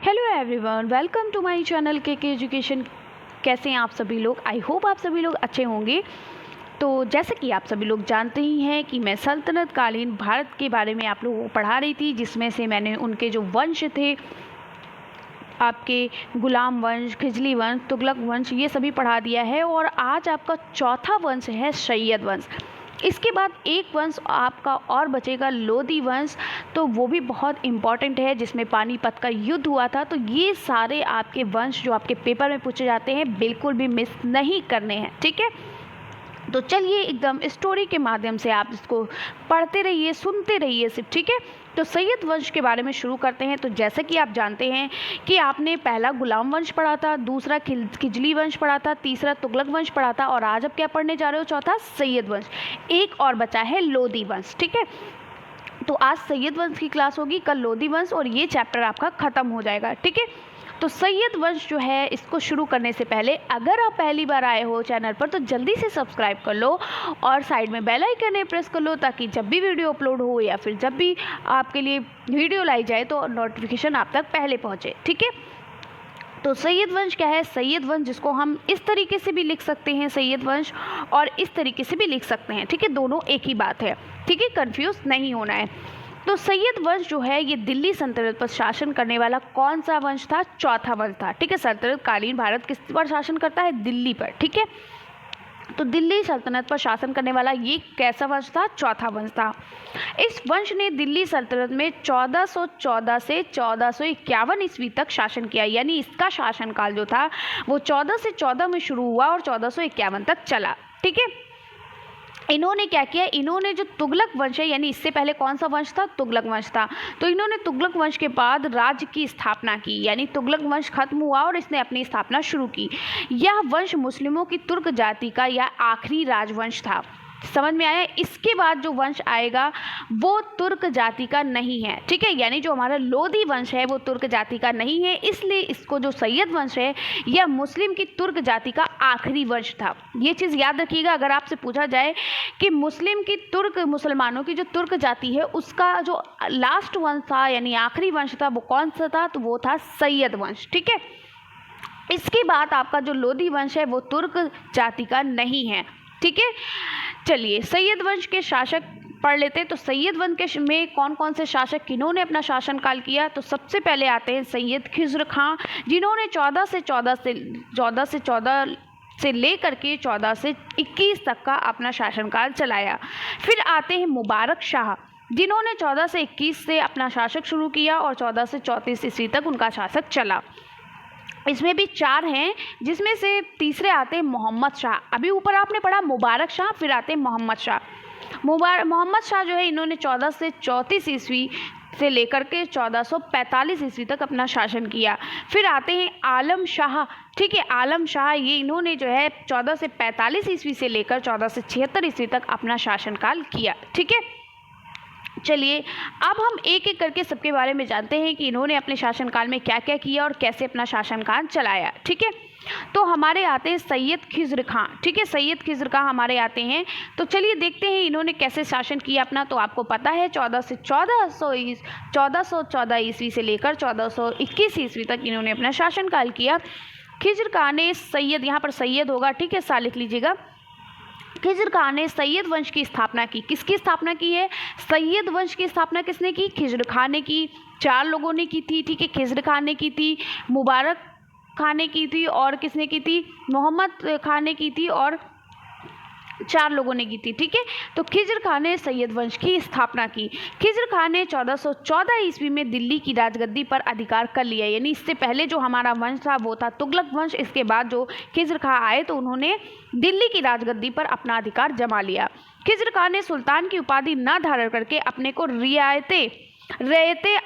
Hello everyone, welcome to my channel K education. कैसे हैं आप सभी लोग? आई होप आप सभी लोग अच्छे होंगे। तो जैसे कि आप सभी लोग जानते ही हैं कि मैं सल्तनत कालीन भारत के बारे में आप लोगों को पढ़ा रही थी, जिसमें से मैंने उनके जो वंश थे, आपके गुलाम वंश, खिजली वंश, तुगलक वंश, ये सभी पढ़ा दिया है। और आज आपका चौथा वंश है सैयद वंश। इसके बाद एक वंश आपका और बचेगा, लोदी वंश। तो वो भी बहुत इम्पॉर्टेंट है, जिसमें पानीपत का युद्ध हुआ था। तो ये सारे आपके वंश जो आपके पेपर में पूछे जाते हैं, बिल्कुल भी मिस नहीं करने हैं, ठीक है। तो चलिए एकदम स्टोरी के माध्यम से आप इसको पढ़ते रहिए, सुनते रहिए सिर्फ, ठीक है। तो सैयद वंश के बारे में शुरू करते हैं। तो जैसे कि आप जानते हैं कि आपने पहला गुलाम वंश पढ़ा था, दूसरा खिजली वंश पढ़ा था, तीसरा तुगलक वंश पढ़ा था, और आज आप क्या पढ़ने जा रहे हो? चौथा सैयद वंश। एक और बचा है लोदी वंश, ठीक है। तो आज सैयद वंश की क्लास होगी, कल लोदी वंश, और ये चैप्टर आपका ख़त्म हो जाएगा, ठीक है। तो सैयद वंश जो है, इसको शुरू करने से पहले अगर आप पहली बार आए हो चैनल पर, तो जल्दी से सब्सक्राइब कर लो और साइड में बेल आइकन प्रेस कर लो, ताकि जब भी वीडियो अपलोड हो या फिर जब भी आपके लिए वीडियो लाई जाए तो नोटिफिकेशन आप तक पहले पहुँचे, ठीक है। तो सैयद वंश क्या है? सैयद वंश जिसको हम इस तरीके से भी लिख सकते हैं सैयद वंश, और इस तरीके से भी लिख सकते हैं, ठीक है। दोनों एक ही बात है, ठीक है, कंफ्यूज नहीं होना है। तो सैयद वंश जो है, ये दिल्ली सल्तनत पर शासन करने वाला कौन सा वंश था? चौथा वंश था, ठीक है। सल्तनत कालीन भारत किस पर शासन करता है? दिल्ली पर, ठीक है। तो दिल्ली सल्तनत पर शासन करने वाला ये कैसा वंश था? चौथा वंश था। इस वंश ने दिल्ली सल्तनत में 1414 से 1451 ईस्वी तक शासन किया, यानी इसका शासनकाल जो था वो 14 से 14 में शुरू हुआ और 1451 तक चला, ठीक है। इन्होंने क्या किया? इन्होंने जो तुगलक वंश है, यानी इससे पहले कौन सा वंश था? तुगलक वंश था। तो इन्होंने तुगलक वंश के बाद राज्य की स्थापना की, यानी तुगलक वंश खत्म हुआ और इसने अपनी स्थापना शुरू की। यह वंश मुस्लिमों की तुर्क जाति का यह आखिरी राजवंश था। समझ में आया? इसके बाद जो वंश आएगा वो तुर्क जाति का नहीं है, ठीक है। यानी जो हमारा लोदी वंश है वो तुर्क जाति का नहीं है, इसलिए इसको जो सैयद वंश है यह मुस्लिम की तुर्क जाति का आखिरी वंश था। ये चीज़ याद रखिएगा, अगर आपसे पूछा जाए कि मुस्लिम की तुर्क, मुसलमानों की जो तुर्क जाति है उसका जो लास्ट वंश था, यानी आखिरी वंश था, वो कौन सा था? तो वो था सैयद वंश, ठीक है। इसके बाद आपका जो लोदी वंश है वो तुर्क जाति का नहीं है, ठीक है। चलिए सैयद वंश के शासक पढ़ लेते हैं। तो सैयद वंश में कौन कौन से शासक किन्होंने अपना शासनकाल किया? तो सबसे पहले आते हैं सैयद खिज्र खां, जिन्होंने 14 से लेकर के 14 से 21 तक का अपना शासनकाल चलाया। फिर आते हैं मुबारक शाह, जिन्होंने 14 से 21 से अपना शासक शुरू किया और 14 से 34 ईस्वी तक उनका शासक चला। इसमें भी 4 हैं, जिसमें से तीसरे आते हैं मोहम्मद शाह। अभी ऊपर आपने पढ़ा मुबारक शाह, फिर आते हैं मोहम्मद शाह। मोहम्मद शाह जो है, इन्होंने 14 से 34 ईस्वी से लेकर के 1445 ईस्वी तक अपना शासन किया। फिर आते हैं आलम शाह, ठीक है। आलम शाह ये इन्होंने जो है 14 से 45 ईस्वी से लेकर 14 से 76 ईस्वी तक अपना शासनकाल किया, ठीक है। चलिए अब हम एक एक करके सबके बारे में जानते हैं कि इन्होंने अपने शासनकाल में क्या क्या किया और कैसे अपना शासनकाल चलाया, ठीक है। तो हमारे आते हैं सैयद खिज्र खां, ठीक है। सैयद खिज्र खां हमारे आते हैं। तो चलिए देखते हैं इन्होंने कैसे शासन किया अपना। तो आपको पता है 1414 ईस्वी से लेकर 1421 ईस्वी तक इन्होंने अपना शासनकाल किया। खिज्र खां ने सैयद, यहाँ पर सैयद होगा, ठीक है, सा लिख लीजिएगा। खिज्र खां ने सैयद वंश की स्थापना की। किसकी स्थापना की है? सैयद वंश की स्थापना किसने की? खिज्र खां ने की। 4 लोगों ने की थी, ठीक है। खिज्र खां ने की थी, मुबारक खां ने की थी, और किसने की थी? मोहम्मद खां ने की थी, और 4 लोगों ने की थी, ठीक है। तो खिज्र खां ने सैयद वंश की स्थापना की। खिज्र खां ने 1414 ईस्वी में दिल्ली की राजगद्दी पर अधिकार कर लिया, यानी इससे पहले जो हमारा वंश था वो था तुगलक वंश। इसके बाद जो खिज्र खां आए तो उन्होंने दिल्ली की राजगद्दी पर अपना अधिकार जमा लिया। खिज्र खां ने सुल्तान की उपाधि न धारण करके अपने को रियायते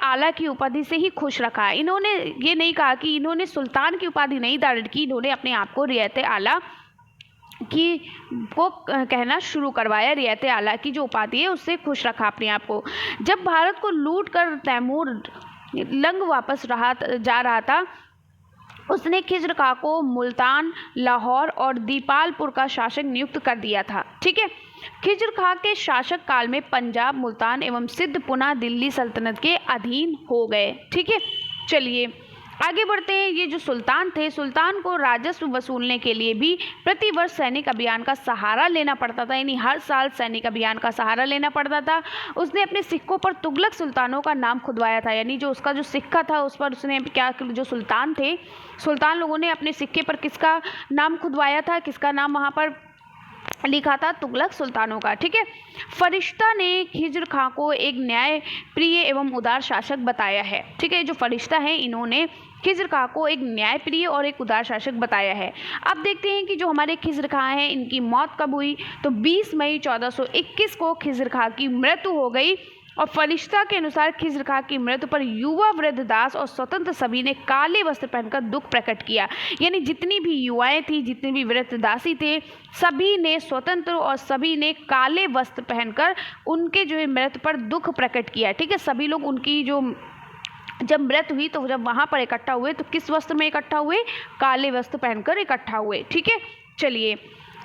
आला की उपाधि से ही खुश रखा। इन्होंने ये नहीं कहा कि इन्होंने सुल्तान की उपाधि नहीं धारण की, इन्होंने अपने आप को रियायते आला की को कहना शुरू करवाया। रियायत आला की जो उपाधि है उससे खुश रखा अपने आप को। जब भारत को लूट कर तैमूर लंग वापस जा रहा था, उसने खिज्र खां को मुल्तान, लाहौर और दीपालपुर का शासक नियुक्त कर दिया था, ठीक है। खिज्र खां के शासक काल में पंजाब, मुल्तान एवं सिंध पुनः दिल्ली सल्तनत के अधीन हो गए, ठीक है। चलिए आगे बढ़ते हैं। ये जो सुल्तान थे, सुल्तान को राजस्व वसूलने के लिए भी प्रतिवर्ष सैनिक अभियान का सहारा लेना पड़ता था, यानी हर साल सैनिक अभियान का सहारा लेना पड़ता था। उसने अपने सिक्कों पर तुगलक सुल्तानों का नाम खुदवाया था, यानी जो उसका जो सिक्का था उस पर उसने क्या, जो सुल्तान थे, सुल्तान लोगों ने अपने सिक्के पर किसका नाम खुदवाया था, किसका नाम वहाँ पर लिखा था, तुगलक सुल्तानों का। ठीक है। फरिश्ता ने खिज्र खां को एक न्याय प्रिय एवं उदार शासक बताया है। ठीक है। जो फरिश्ता है इन्होंने खिज्र खां को एक न्यायप्रिय और एक उदार शासक बताया है। अब देखते हैं कि जो हमारे खिज्र खां हैं इनकी मौत कब हुई, तो 20 मई 1421 को खिज्र खां की मृत्यु हो गई। और फरिश्ता के अनुसार खिज्र खां की मृत्यु पर युवा वृद्ध दास और स्वतंत्र सभी ने काले वस्त्र पहनकर दुख प्रकट किया, यानी जितनी भी युवाएं थी, जितने भी वृद्ध दासी थे, सभी ने स्वतंत्र और सभी ने काले वस्त्र पहनकर उनके जो है मृत्यु पर दुख प्रकट किया। ठीक है। सभी लोग उनकी जो जब मृत्यु हुई तो जब वहाँ पर इकट्ठा हुए तो किस वस्त्र में इकट्ठा हुए, काले वस्त्र पहनकर इकट्ठा हुए। ठीक है। चलिए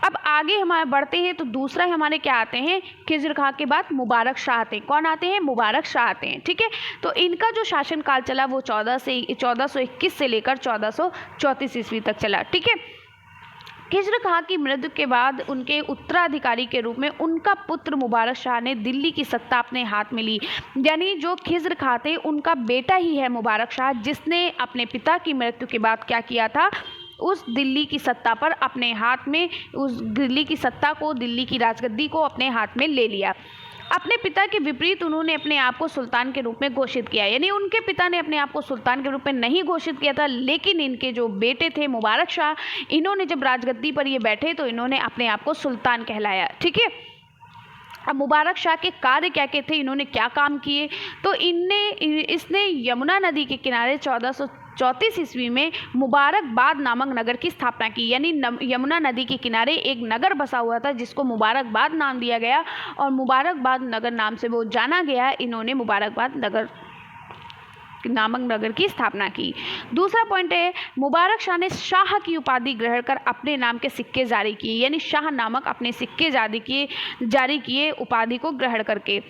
अब आगे हमारे बढ़ते हैं। तो दूसरा हमारे क्या आते हैं, खिज्र खां के बाद मुबारक शाह आते हैं। कौन आते हैं, मुबारक शाह आते हैं। ठीक है। तो इनका जो शासनकाल चला वो 1421 से लेकर 1434 ईस्वी तक चला। ठीक है। खिज्र खां की मृत्यु के बाद उनके उत्तराधिकारी के रूप में उनका पुत्र मुबारक शाह ने दिल्ली की सत्ता अपने हाथ में ली, यानी जो खिज्र खां थे उनका बेटा ही है मुबारक शाह, जिसने अपने पिता की मृत्यु के बाद क्या किया था, उस दिल्ली की सत्ता पर अपने हाथ में, उस दिल्ली की सत्ता को, दिल्ली की राजगद्दी को अपने हाथ में ले लिया। अपने पिता के विपरीत उन्होंने अपने आप को सुल्तान के रूप में घोषित किया, यानी उनके पिता ने अपने आप को सुल्तान के रूप में नहीं घोषित किया था, लेकिन इनके जो बेटे थे मुबारक शाह, इन्होंने जब राजगद्दी पर ये बैठे तो इन्होंने अपने आप को सुल्तान कहलाया। ठीक है। अब मुबारक शाह के कार्य क्या क्या थे, इन्होंने क्या काम किए, तो इसने यमुना नदी के किनारे 1434 ईस्वी में मुबारकबाद नामक नगर की स्थापना की, यानी यमुना नदी के किनारे एक नगर बसा हुआ था जिसको मुबारकबाद नाम दिया गया और मुबारकबाद नगर नाम से वो जाना गया। इन्होंने मुबारकबाद नगर नामक नगर की स्थापना की। दूसरा पॉइंट है, मुबारक शाह ने शाह की उपाधि ग्रहण कर अपने नाम के सिक्के जारी किए, यानी शाह नामक अपने सिक्के जारी किए उपाधि को ग्रहण करके।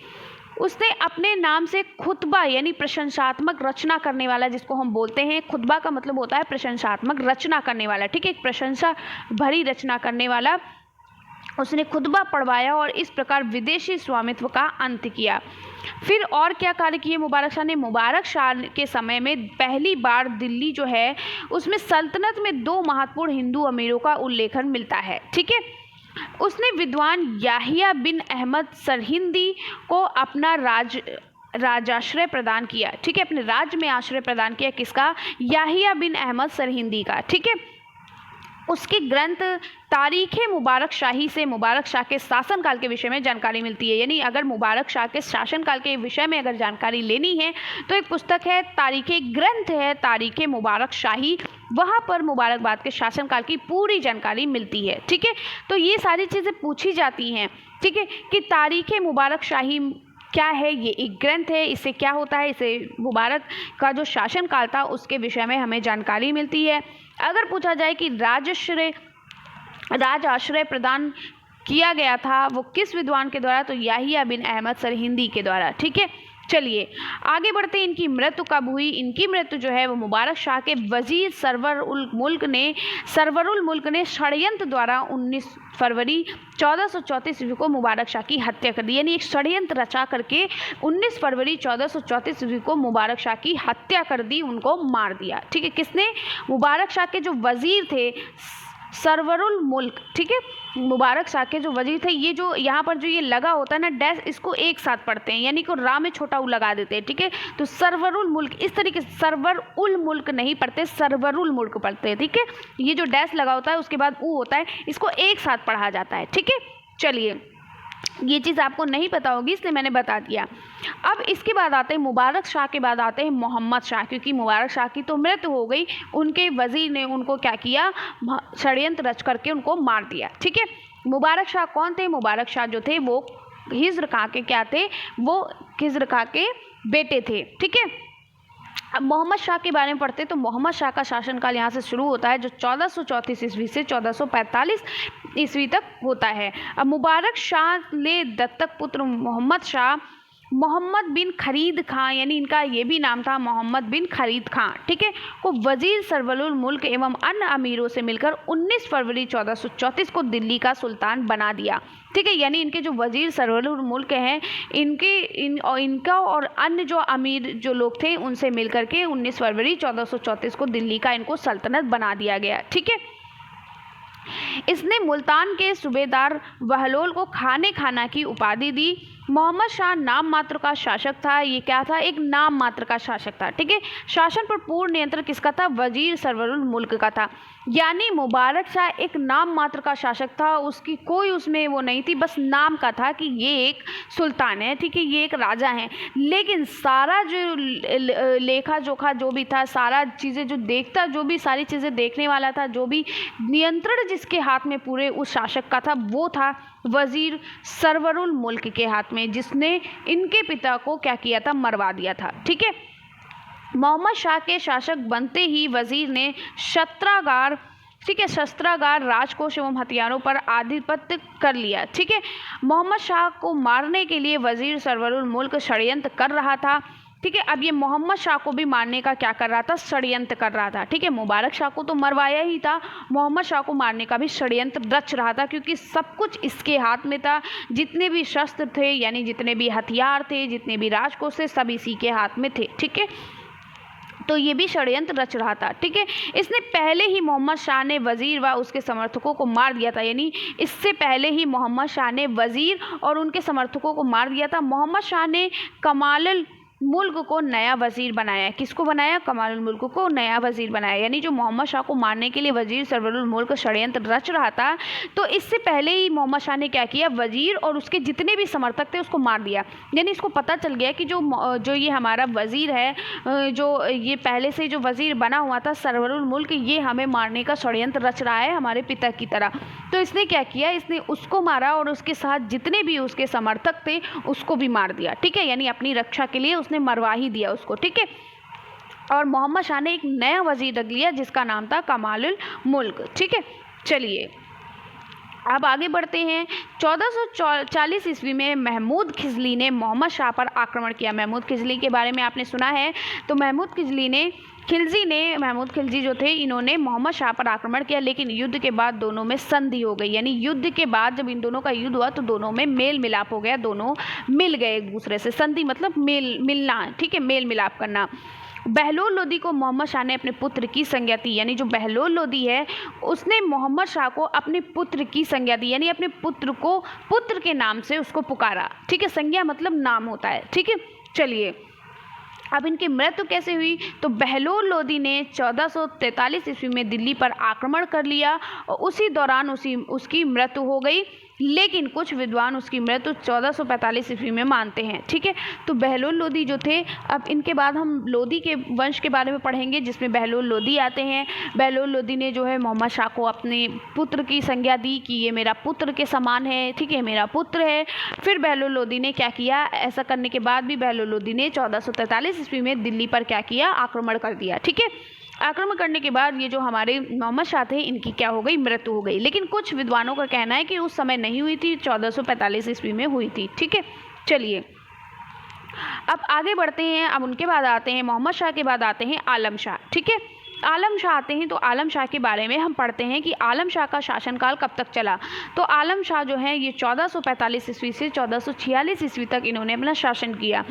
उसने अपने नाम से खुतबा यानी प्रशंसात्मक रचना करने वाला, जिसको हम बोलते हैं, खुतबा का मतलब होता है प्रशंसात्मक रचना करने वाला। ठीक है। एक प्रशंसा भरी रचना करने वाला उसने खुतबा पढ़वाया और इस प्रकार विदेशी स्वामित्व का अंत किया। फिर और क्या कार्य किए मुबारक शाह ने, मुबारक शाह के समय में पहली बार दिल्ली जो है उसमें सल्तनत में 2 महत्वपूर्ण हिंदू अमीरों का उल्लेखन मिलता है। ठीक है। उसने विद्वान याहिया बिन अहमद सरहिंदी को अपना राजाश्रय प्रदान किया। ठीक है। अपने राज्य में आश्रय प्रदान किया, किसका, याहिया बिन अहमद सरहिंदी का। ठीक है। उसके ग्रंथ तारीख़ मुबारक शाही से मुबारक शाह के शासनकाल के विषय में जानकारी मिलती है, यानी अगर मुबारक शाह के शासनकाल के विषय में अगर जानकारी लेनी है तो एक पुस्तक है, ग्रंथ है तारीख़ मुबारक शाही, वहाँ पर मुबारकबाद के शासनकाल की पूरी जानकारी मिलती है। ठीक है। तो ये सारी चीज़ें पूछी जाती हैं। ठीक है, कि तारीख़ मुबारक शाही क्या है, ये एक ग्रंथ है, इससे क्या होता है, इसे मुबारक का जो शासनकाल था उसके विषय में हमें जानकारी मिलती है। अगर पूछा जाए कि राज आश्रय प्रदान किया गया था वो किस विद्वान के द्वारा, तो याहिया बिन अहमद सरहिंदी के द्वारा। ठीक है। चलिए आगे बढ़ते हैं। इनकी मृत्यु कब हुई, इनकी मृत्यु जो है वो मुबारक शाह के वजीर सरवरुल मुल्क ने षड्यंत्र द्वारा 19 फरवरी 1434 ईस्वी को मुबारक शाह की हत्या कर दी, यानी एक षड्यंत्र रचा करके 19 फरवरी 1434 ईस्वी को मुबारक शाह की हत्या कर दी, उनको मार दिया। ठीक है। किसने, मुबारक शाह के जो वजीर थे सरवरुल मुल्क। ठीक है। मुबारक शाह के जो वजीर थे, ये जो यहाँ पर जो ये लगा होता है ना डैश, इसको एक साथ पढ़ते हैं, यानी को रा में छोटा उ लगा देते हैं। ठीक है। तो सरवरुल मुल्क, इस तरीके से सरवर उल मुल्क नहीं पढ़ते, सरवरुल मुल्क पढ़ते हैं। ठीक है। ये जो डैश लगा होता है उसके बाद उ होता है, इसको एक साथ पढ़ा जाता है। ठीक है। चलिए ये चीज़ आपको नहीं पता होगी इसलिए मैंने बता दिया। अब इसके बाद आते हैं मुबारक शाह के बाद आते हैं मोहम्मद शाह, क्योंकि मुबारक शाह की तो मृत्यु हो गई, उनके वजीर ने उनको क्या किया, षड्यंत्र रच करके उनको मार दिया। ठीक है। मुबारक शाह कौन थे, मुबारक शाह जो थे वो खिज्र खां के क्या थे, वो खिज्र खां के बेटे थे। ठीक है। अब मोहम्मद शाह के बारे में पढ़ते तो मोहम्मद शाह का शासनकाल यहाँ से शुरू होता है, जो 1434 ईस्वी से 1445 ईस्वी तक होता है। अब मुबारक शाह ले दत्तक पुत्र मोहम्मद शाह मोहम्मद बिन खरीद खां, यानी इनका ये भी नाम था मोहम्मद बिन खरीद खां, ठीक है, को वजीर सरवरुल मुल्क एवं अन्य अमीरों से मिलकर 19 फरवरी 1434 को दिल्ली का सुल्तान बना दिया, ठीक है। यानी इनके जो वजीर सरवरुल मुल्क हैं इनका और अन्य जो अमीर जो लोग थे उनसे मिलकर के 19 फरवरी 1434 को दिल्ली का इनको सल्तनत बना दिया गया, ठीक है। इसने मुल्तान के सूबेदार बहलोल को खाने खाना की उपाधि दी। मोहम्मद शाह नाम मात्र का शासक था, ये क्या था, एक नाम मात्र का शासक था, ठीक है। शासन पर पूर्ण नियंत्रण किसका था, वजीर सरवरुल मुल्क का था। यानी मुबारक शाह एक नाम मात्र का शासक था, उसकी कोई उसमें वो नहीं थी, बस नाम का था कि ये एक सुल्तान है, ठीक है, ये एक राजा है। लेकिन सारा जो लेखा जोखा जो भी था, सारा चीज़ें जो देखता, जो भी सारी चीज़ें देखने वाला था, जो भी नियंत्रण जिसके हाथ में पूरे उस शासक का था, वो था वजीर सरवरुल मुल्क के हाथ में, जिसने इनके पिता को क्या किया था, मरवा दिया था, ठीक है। मोहम्मद शाह के शासक बनते ही वजीर ने शस्त्रागार, ठीक है, शस्त्रागार, राजकोष एवं हथियारों पर आधिपत्य कर लिया, ठीक है। मोहम्मद शाह को मारने के लिए वजीर सरवरुल मुल्क षड्यंत्र कर रहा था, ठीक है। अब ये मोहम्मद शाह को भी मारने का क्या कर रहा था, षड्यंत्र कर रहा था, ठीक है। मुबारक शाह को तो मरवाया ही था, मोहम्मद शाह को मारने का भी षड्यंत्र रच रहा था, क्योंकि सब कुछ इसके हाथ में था। जितने भी शस्त्र थे, यानी जितने भी हथियार थे, जितने भी राजकोष थे, सब इसी के हाथ में थे, ठीक है। तो ये भी षड्यंत्र रच रहा था, ठीक है। इसने पहले ही मोहम्मद शाह ने वजीर व उसके समर्थकों को मार दिया था, यानी इससे पहले ही मोहम्मद शाह ने वजीर और उनके समर्थकों को मार दिया था। मोहम्मद शाह ने कमालुल मुल्क को नया वजीर बनाया। किसको बनाया, कमालुल मुल्क को नया वजीर बनाया। यानी जो मोहम्मद शाह को मारने के लिए वजीर सरवरुल मुल्क षड्यंत्र रच रहा था, तो इससे पहले ही मोहम्मद शाह ने क्या किया, वजीर और उसके जितने भी समर्थक थे उसको मार दिया। यानी इसको पता चल गया कि जो ये हमारा वजीर है, जो ये पहले से जो वजीर बना हुआ था सरवरुल मुल्क, ये हमें मारने का षड्यंत्र रच रहा है हमारे पिता की तरह। तो इसने क्या किया, इसने उसको मारा और उसके साथ जितने भी उसके समर्थक थे उसको भी मार दिया, ठीक है। यानी अपनी रक्षा के लिए उसने मरवा ही दिया उसको, ठीक है। और मोहम्मद शाह ने एक नया वजीर रख लिया जिसका नाम था कमालुल मुल्क, ठीक है। चलिए अब आगे बढ़ते हैं। 1440 ईस्वी में महमूद खिजली ने मोहम्मद शाह पर आक्रमण किया। महमूद खिजली के बारे में आपने सुना है। तो महमूद खिलजी जो थे, इन्होंने मोहम्मद शाह पर आक्रमण किया, लेकिन युद्ध के बाद दोनों में संधि हो गई। यानी युद्ध के बाद जब इन दोनों का युद्ध हुआ तो दोनों में मेल मिलाप हो गया, दोनों मिल गए एक दूसरे से। संधि मतलब मिलना, ठीक है, मेल मिलाप करना। बहलोल लोदी को मोहम्मद शाह ने अपने पुत्र की संज्ञा दी। यानी जो बहलोल लोदी है उसने मोहम्मद शाह को अपने पुत्र की संज्ञा दी, यानी अपने पुत्र को पुत्र के नाम से उसको पुकारा, ठीक है। संज्ञा मतलब नाम होता है, ठीक है। चलिए अब इनकी मृत्यु कैसे हुई, तो बहलोल लोदी ने 1443 ईस्वी में दिल्ली पर आक्रमण कर लिया और उसी दौरान उसकी मृत्यु हो गई। लेकिन कुछ विद्वान उसकी मृत्यु 1445 ईस्वी में मानते हैं, ठीक है। तो बहलोल लोदी जो थे, अब इनके बाद हम लोदी के वंश के बारे में पढ़ेंगे जिसमें बहलोल लोदी आते हैं। बहलोल लोदी ने जो है मोहम्मद शाह को अपने पुत्र की संज्ञा दी कि ये मेरा पुत्र के समान है, ठीक है, मेरा पुत्र है। फिर बहलोल लोदी ने क्या किया, ऐसा करने के बाद भी बहलोल लोदी ने 1443 ईस्वी में दिल्ली पर क्या किया, आक्रमण कर दिया, ठीक है। आक्रमण करने के बाद ये जो हमारे मोहम्मद शाह थे इनकी क्या हो गई, मृत्यु हो गई। लेकिन कुछ विद्वानों का कहना है कि उस समय नहीं हुई थी, 1445 ईस्वी में हुई थी, ठीक है। चलिए अब आगे बढ़ते हैं। अब उनके बाद आते हैं, मोहम्मद शाह के बाद आते हैं आलम शाह, ठीक है। आलम शाह आते हैं तो आलम शाह के बारे में हम पढ़ते हैं कि आलम शाह का शासनकाल कब तक चला। तो आलम शाह जो है ये 1445 ईस्वी से 1446 ईस्वी तक इन्होंने अपना शासन किया।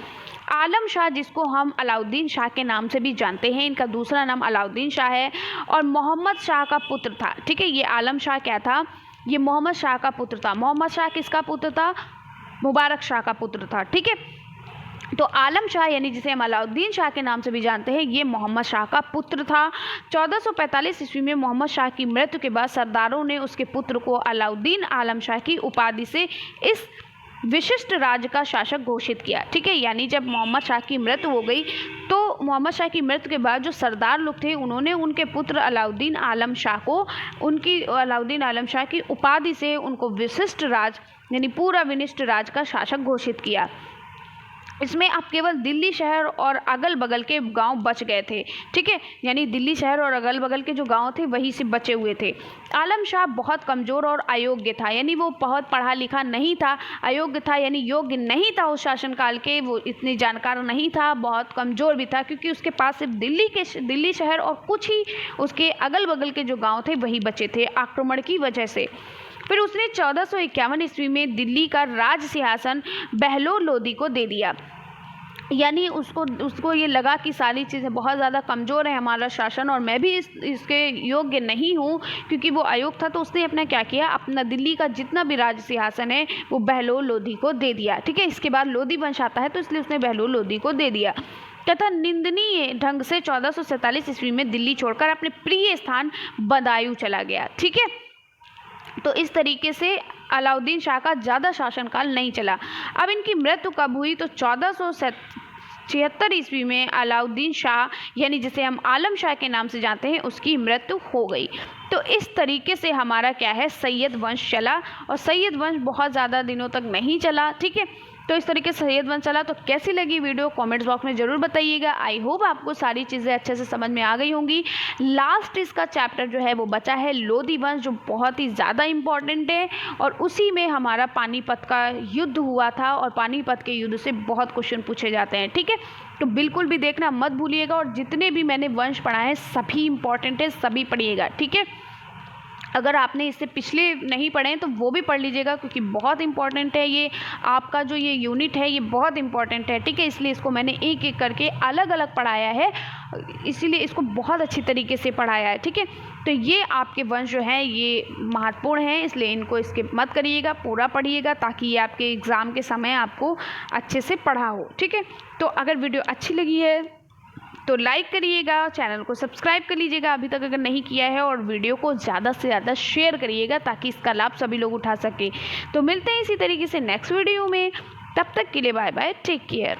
आलम शाह जिसको हम अलाउद्दीन शाह के नाम से भी जानते हैं, इनका दूसरा नाम अलाउद्दीन शाह है और मोहम्मद शाह का पुत्र था, ठीक है। ये आलम शाह क्या था, ये मोहम्मद शाह का पुत्र था। मोहम्मद शाह किसका पुत्र था, मुबारक शाह का पुत्र था, ठीक है। तो आलम शाह यानी जिसे हम अलाउद्दीन शाह के नाम से भी जानते हैं, ये मोहम्मद शाह का पुत्र था। 1445 ईस्वी में मोहम्मद शाह की मृत्यु के बाद सरदारों ने उसके पुत्र को अलाउद्दीन आलम शाह की उपाधि से इस विशिष्ट राज्य का शासक घोषित किया, ठीक है। यानी जब मोहम्मद शाह की मृत्यु हो गई तो मोहम्मद शाह की मृत्यु के बाद जो सरदार लोग थे उन्होंने उनके पुत्र अलाउद्दीन आलम शाह को उनकी अलाउद्दीन आलम शाह की उपाधि से उनको विशिष्ट राज यानी पूरा विशिष्ट राज का शासक घोषित किया। इसमें अब केवल दिल्ली शहर और अगल बगल के गांव बच गए थे, ठीक है, यानी दिल्ली शहर और अगल बगल के जो गांव थे वही से बचे हुए थे। आलम शाह बहुत कमज़ोर और अयोग्य था, यानी वो बहुत पढ़ा लिखा नहीं था, अयोग्य था यानी योग्य नहीं था उस शासनकाल के, वो इतनी जानकार नहीं था, बहुत कमज़ोर भी था, क्योंकि उसके पास सिर्फ दिल्ली शहर और कुछ ही उसके अगल बगल के जो गाँव थे वही बचे थे आक्रमण की वजह से। फिर उसने 1451 ईस्वी में दिल्ली का राज सिंहासन बहलोल लोदी को दे दिया, यानी उसको ये लगा कि सारी चीज़ें बहुत ज़्यादा कमज़ोर है हमारा शासन और मैं भी इसके योग्य नहीं हूँ क्योंकि वो अयोग्य था, तो उसने अपना क्या किया, अपना दिल्ली का जितना भी राज सिंहासन है वो बहलोल लोदी को दे दिया, ठीक है। इसके बाद लोदी वंश आता है तो इसलिए उसने बहलोल लोदी को दे दिया तथा निंदनीय ढंग से 1447 ईस्वी में दिल्ली छोड़कर अपने प्रिय स्थान बदायूं चला गया, ठीक है। तो इस तरीके से अलाउद्दीन शाह का ज़्यादा शासनकाल नहीं चला। अब इनकी मृत्यु कब हुई, तो 1476 ईस्वी में अलाउद्दीन शाह यानी जिसे हम आलम शाह के नाम से जानते हैं उसकी मृत्यु हो गई। तो इस तरीके से हमारा क्या है, सैयद वंश चला, और सैयद वंश बहुत ज़्यादा दिनों तक नहीं चला, ठीक है। तो इस तरीके से सैयद वंश चला। तो कैसी लगी वीडियो कमेंट्स बॉक्स में ज़रूर बताइएगा। आई होप आपको सारी चीज़ें अच्छे से समझ में आ गई होंगी। लास्ट इसका चैप्टर जो है वो बचा है लोदी वंश, जो बहुत ही ज़्यादा इम्पॉर्टेंट है, और उसी में हमारा पानीपत का युद्ध हुआ था और पानीपत के युद्ध से बहुत क्वेश्चन पूछे जाते हैं, ठीक है। तो बिल्कुल भी देखना मत भूलिएगा, और जितने भी मैंने वंश पढ़ाए हैं सभी इम्पॉर्टेंट है, सभी पढ़िएगा, ठीक है। अगर आपने इससे पिछले नहीं पढ़े हैं तो वो भी पढ़ लीजिएगा क्योंकि बहुत इंपॉर्टेंट है, ये आपका जो ये यूनिट है ये बहुत इंपॉर्टेंट है, ठीक है। इसलिए इसको मैंने एक एक करके अलग अलग पढ़ाया है, इसीलिए इसको बहुत अच्छी तरीके से पढ़ाया है, ठीक है। तो ये आपके वंश जो हैं ये महत्वपूर्ण हैं, इसलिए इनको स्किप मत करिएगा, पूरा पढ़िएगा ताकि ये आपके एग्ज़ाम के समय आपको अच्छे से पढ़ा हो, ठीक है। तो अगर वीडियो अच्छी लगी है तो लाइक करिएगा, चैनल को सब्सक्राइब कर लीजिएगा अभी तक अगर नहीं किया है, और वीडियो को ज़्यादा से ज़्यादा शेयर करिएगा ताकि इसका लाभ सभी लोग उठा सकें। तो मिलते हैं इसी तरीके से नेक्स्ट वीडियो में, तब तक के लिए बाय बाय, टेक केयर।